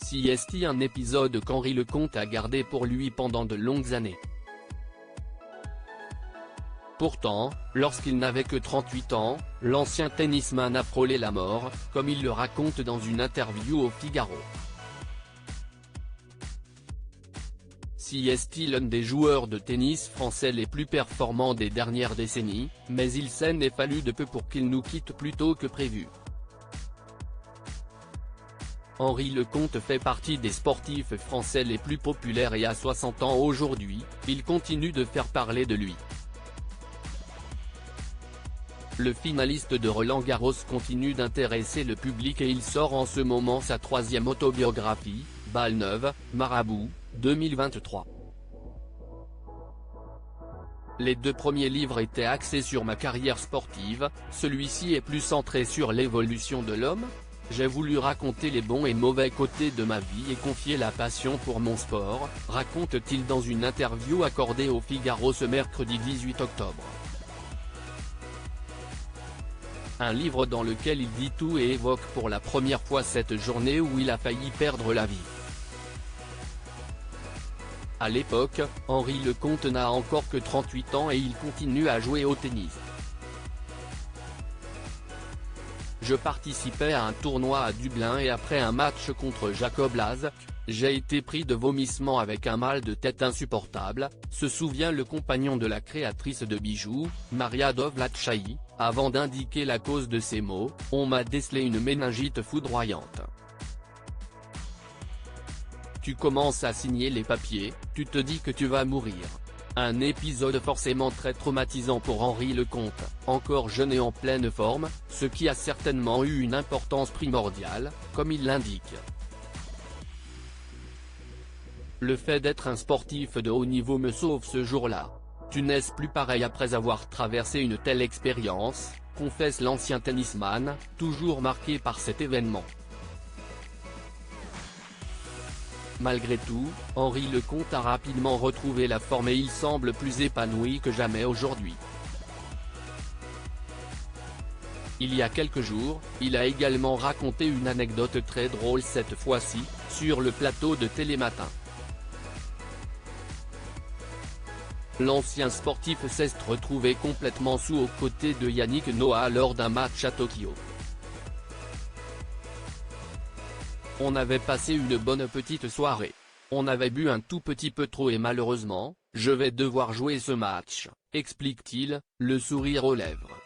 CST, un épisode qu'Henri Lecomte a gardé pour lui pendant de longues années. Pourtant, lorsqu'il n'avait que 38 ans, l'ancien tennisman a frôlé la mort, comme il le raconte dans une interview au Figaro. CST, l'un des joueurs de tennis français les plus performants des dernières décennies, mais il s'en est fallu de peu pour qu'il nous quitte plus tôt que prévu. Henri Lecomte fait partie des sportifs français les plus populaires et à 60 ans aujourd'hui, il continue de faire parler de lui. Le finaliste de Roland-Garros continue d'intéresser le public et il sort en ce moment sa 3e autobiographie, Balle neuve, Marabout, 2023. Les 2 premiers livres étaient axés sur ma carrière sportive, celui-ci est plus centré sur l'évolution de l'homme. J'ai voulu raconter les bons et mauvais côtés de ma vie et confier la passion pour mon sport, raconte-t-il dans une interview accordée au Figaro ce mercredi 18 octobre. Un livre dans lequel il dit tout et évoque pour la première fois cette journée où il a failli perdre la vie. À l'époque, Henri Lecomte n'a encore que 38 ans et il continue à jouer au tennis. Je participais à un tournoi à Dublin et après un match contre Jacob Laz, j'ai été pris de vomissements avec un mal de tête insupportable, se souvient le compagnon de la créatrice de bijoux, Maria Dovlatchaï, avant d'indiquer la cause de ces maux, on m'a décelé une méningite foudroyante. Tu commences à signer les papiers, tu te dis que tu vas mourir. Un épisode forcément très traumatisant pour Henri Lecomte, encore jeune et en pleine forme, ce qui a certainement eu une importance primordiale, comme il l'indique. Le fait d'être un sportif de haut niveau me sauve ce jour-là. Tu n'es plus pareil après avoir traversé une telle expérience, confesse l'ancien tennisman, toujours marqué par cet événement. Malgré tout, Henri Lecomte a rapidement retrouvé la forme et il semble plus épanoui que jamais aujourd'hui. Il y a quelques jours, il a également raconté une anecdote très drôle cette fois-ci, sur le plateau de Télématin. L'ancien sportif s'est retrouvé complètement sous aux côtés de Yannick Noah lors d'un match à Tokyo. On avait passé une bonne petite soirée. On avait bu un tout petit peu trop et malheureusement, je vais devoir jouer ce match, explique-t-il, le sourire aux lèvres.